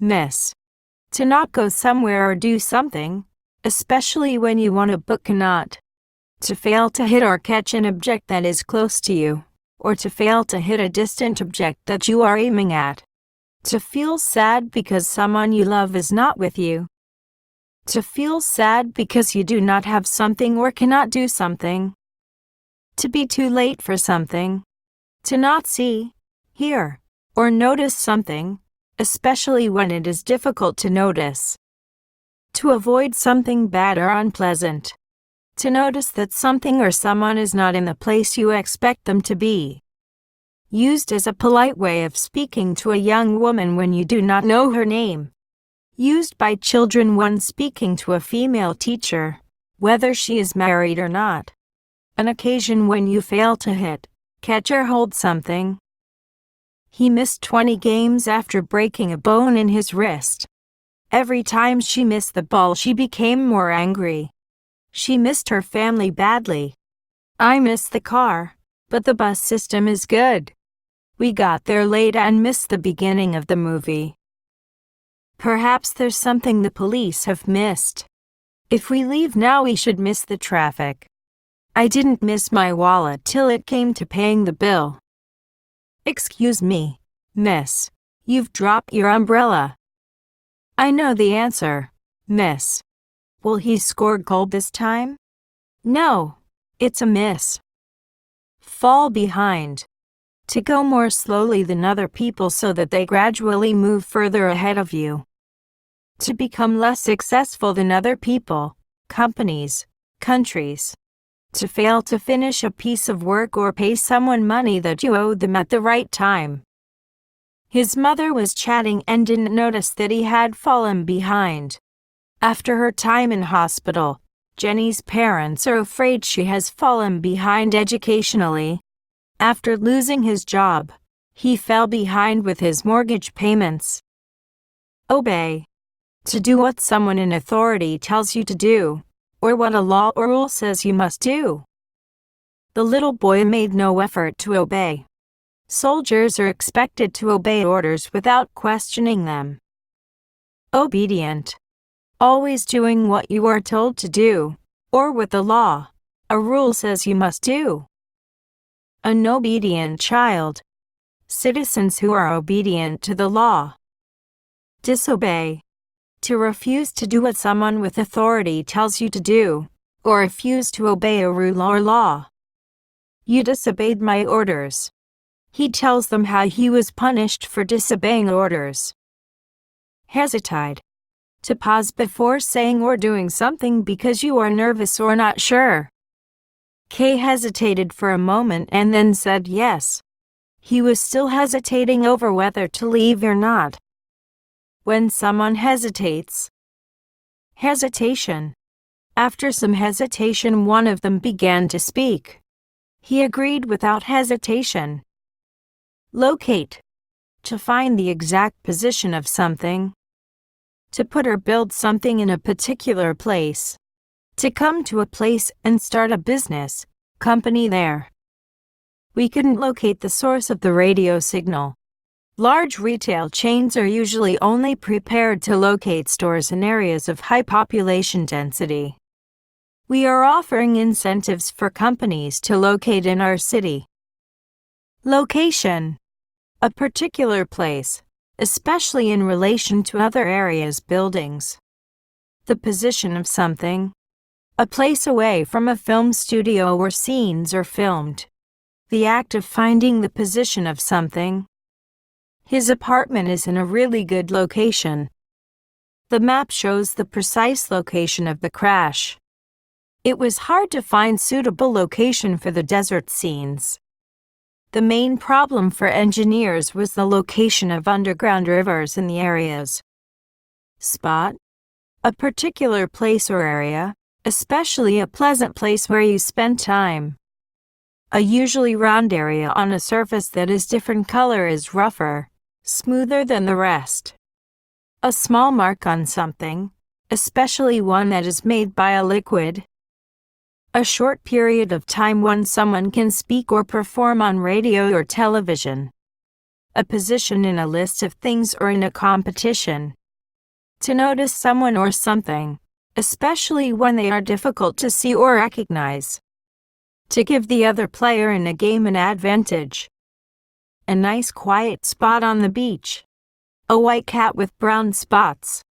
Miss. To not go somewhere or do something, especially when you want to but cannot. To fail to hit or catch an object that is close to you, or to fail to hit a distant object that you are aiming at. To feel sad because someone you love is not with you. To feel sad because you do not have something or cannot do something. To be too late for something. To not see, hear, or notice something, especially when it is difficult to notice. To avoid something bad or unpleasant. To notice that something or someone is not in the place you expect them to be. Used as a polite way of speaking to a young woman when you do not know her name. Used by children when speaking to a female teacher, whether she is married or not. An occasion when you fail to hit, catch or hold something. He missed 20 games after breaking a bone in his wrist. Every time she missed the ball, she became more angry. She missed her family badly. I missed the car, but the bus system is good. We got there late and missed the beginning of the movie. Perhaps there's something the police have missed. If we leave now, we should miss the traffic. I didn't miss my wallet till it came to paying the bill. Excuse me, miss. You've dropped your umbrella. I know the answer, miss. Will he score gold this time? No, it's a miss. Fall behind. To go more slowly than other people so that they gradually move further ahead of you. To become less successful than other people, companies, countries. To fail to finish a piece of work or pay someone money that you owed them at the right time. His mother was chatting and didn't notice that he had fallen behind. After her time in hospital, Jenny's parents are afraid she has fallen behind educationally. After losing his job, he fell behind with his mortgage payments. Obey. To do what someone in authority tells you to do, or what a law or rule says you must do. The little boy made no effort to obey. Soldiers are expected to obey orders without questioning them. Obedient. Always doing what you are told to do, or what the law, a rule says you must do. An obedient child. Citizens who are obedient to the law. Disobey. To refuse to do what someone with authority tells you to do, or refuse to obey a rule or law. You disobeyed my orders. He tells them how he was punished for disobeying orders. Hesitate. To pause before saying or doing something because you are nervous or not sure. Kay hesitated for a moment and then said yes. He was still hesitating over whether to leave or not. When someone hesitates. Hesitation. After some hesitation, one of them began to speak. He agreed without hesitation. Locate. To find the exact position of something. To put or build something in a particular place. To come to a place and start a business, company there. We couldn't locate the source of the radio signal. Large retail chains are usually only prepared to locate stores in areas of high population density. We are offering incentives for companies to locate in our city. Location. A particular place, especially in relation to other areas, buildings. The position of something. A place away from a film studio where scenes are filmed. The act of finding the position of something. His apartment is in a really good location. The map shows the precise location of the crash. It was hard to find suitable location for the desert scenes. The main problem for engineers was the location of underground rivers in the areas. Spot. A particular place or area, especially a pleasant place where you spend time. A usually round area on a surface that is different color is rougher, smoother than the rest. A small mark on something, especially one that is made by a liquid. A short period of time when someone can speak or perform on radio or television. a position in a list of things or in a competition. To notice someone or something, especially when they are difficult to see or recognize. To give the other player in a game an advantage. A nice quiet spot on the beach. A white cat with brown spots.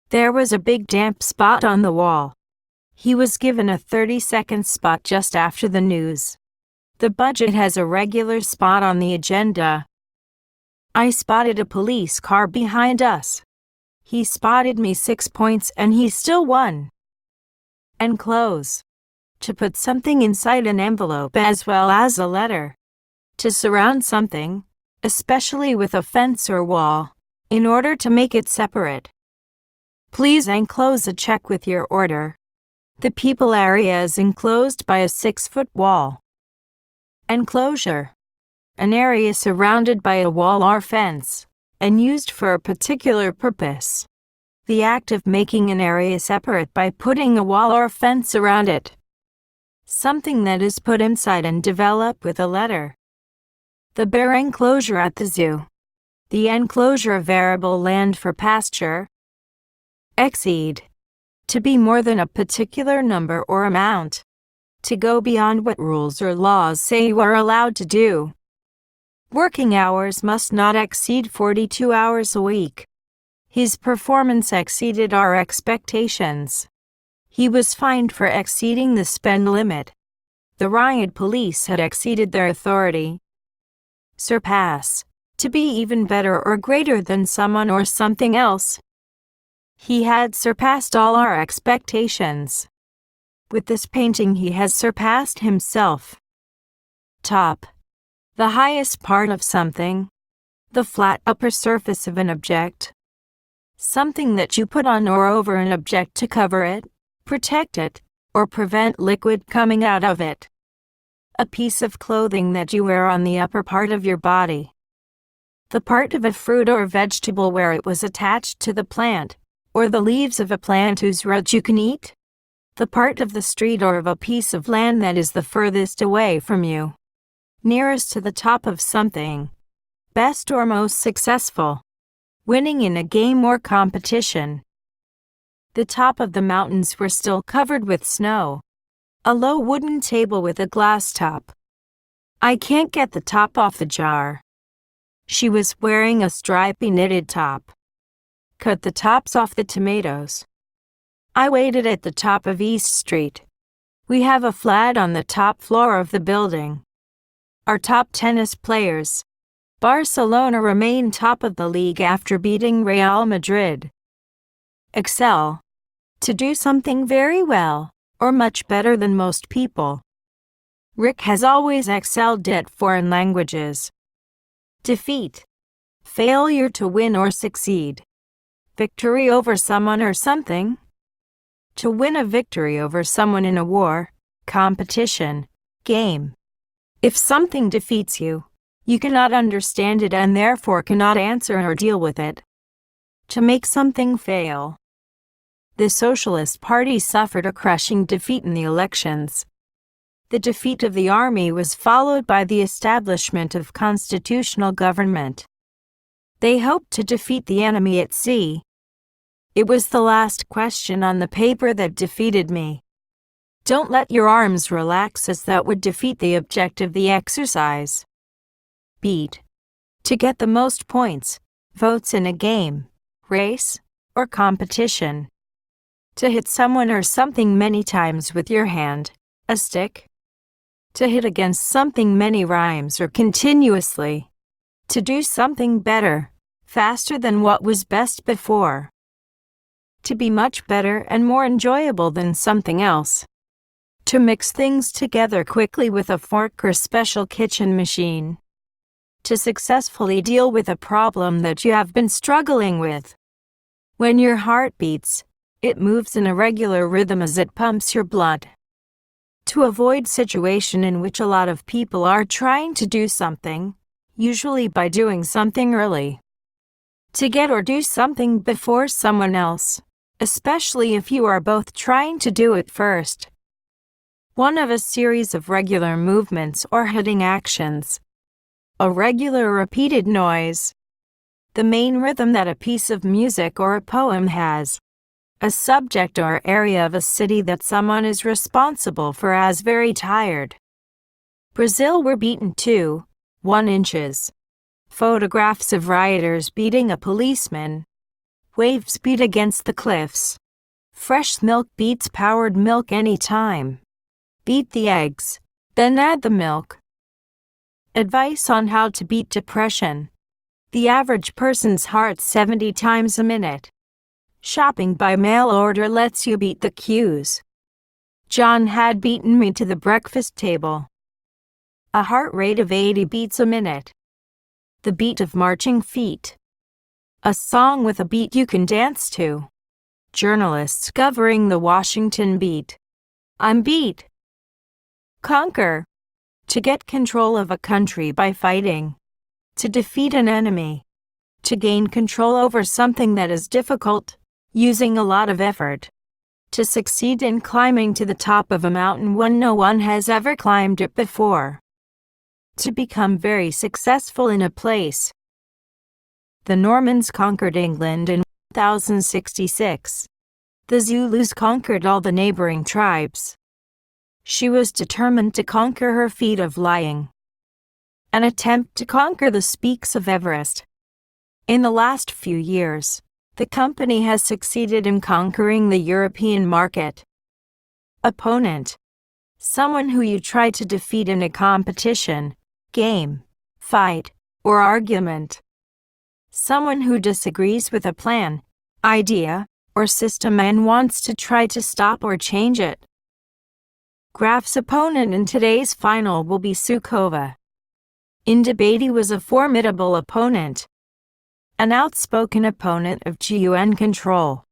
There was a big damp spot on the wall. He was given a 30-second spot just after the news. The budget has a regular spot on the agenda. I spotted a police car behind us. He spotted me 6 points and he still won. Enclose. To put something inside an envelope as well as a letter. To surround something, especially with a fence or wall, in order to make it separate. Please enclose a check with your order. The people area is enclosed by a 6-foot wall. Enclosure. An area surrounded by a wall or fence, and used for a particular purpose. The act of making an area separate by putting a wall or fence around it. Something that is put inside and developed with a letter. The bear enclosure at the zoo. The enclosure of arable land for pasture. Exceed. To be more than a particular number or amount. To go beyond what rules or laws say you are allowed to do. Working hours must not exceed 42 hours a week. His performance exceeded our expectations. He was fined for exceeding the spend limit. The riot police had exceeded their authority. Surpass. To be even better or greater than someone or something else. He had surpassed all our expectations. With this painting he has surpassed himself. Top. The highest part of something. The flat upper surface of an object. Something that you put on or over an object to cover it, protect it, or prevent liquid coming out of it. A piece of clothing that you wear on the upper part of your body. The part of a fruit or vegetable where it was attached to the plant, or the leaves of a plant whose root you can eat. The part of the street or of a piece of land that is the furthest away from you. Nearest to the top of something. Best or most successful. Winning in a game or competition. The top of the mountains were still covered with snow. A low wooden table with a glass top. I can't get the top off the jar. She was wearing a stripy knitted top. Cut the tops off the tomatoes. I waited at the top of East Street. We have a flat on the top floor of the building. Our top tennis players. Barcelona remain top of the league after beating Real Madrid. Excel. To do something very well, or much better than most people. Rick has always excelled at foreign languages. Defeat. Failure to win or succeed. Victory over someone or something. To win a victory over someone in a war, competition, game. If something defeats you, you cannot understand it and therefore cannot answer or deal with it. To make something fail. The Socialist Party suffered a crushing defeat in the elections. The defeat of the army was followed by the establishment of constitutional government. They hoped to defeat the enemy at sea. It was the last question on the paper that defeated me. Don't let your arms relax, as that would defeat the object of the exercise. Beat. To get the most points, votes in a game, race, or competition. To hit someone or something many times with your hand, a stick. To hit against something many rhymes or continuously. To do something better, faster than what was best before. To be much better and more enjoyable than something else. To mix things together quickly with a fork or special kitchen machine. To successfully deal with a problem that you have been struggling with. When your heart beats, it moves in a regular rhythm as it pumps your blood. To avoid situation in which a lot of people are trying to do something, usually by doing something early. To get or do something before someone else, especially if you are both trying to do it first. One of a series of regular movements or hitting actions. a regular repeated noise. The main rhythm that a piece of music or a poem has. A subject or area of a city that someone is responsible for as very tired. Brazil were beaten 2.1 inches. Photographs of rioters beating a policeman. Waves beat against the cliffs. Fresh milk beats powdered milk any time. Beat the eggs, then add the milk. Advice on how to beat depression. The average person's heart 70 times a minute. Shopping by mail order lets you beat the queues. John had beaten me to the breakfast table. A heart rate of 80 beats a minute. The beat of marching feet. A song with a beat you can dance to. Journalists covering the Washington beat. I'm beat. Conquer. To get control of a country by fighting. To defeat an enemy. To gain control over something that is difficult, using a lot of effort. To succeed in climbing to the top of a mountain when no one has ever climbed it before. To become very successful in a place. The Normans conquered England in 1066. The Zulus conquered all the neighboring tribes. She was determined to conquer her feat of lying. An attempt to conquer the peaks of Everest. In the last few years, the company has succeeded in conquering the European market. Opponent. Someone who you try to defeat in a competition, game, fight, or argument. Someone who disagrees with a plan, idea, or system and wants to try to stop or change it. Graf's opponent in today's final will be Sukova. In debate he was a formidable opponent. An outspoken opponent of GUN control.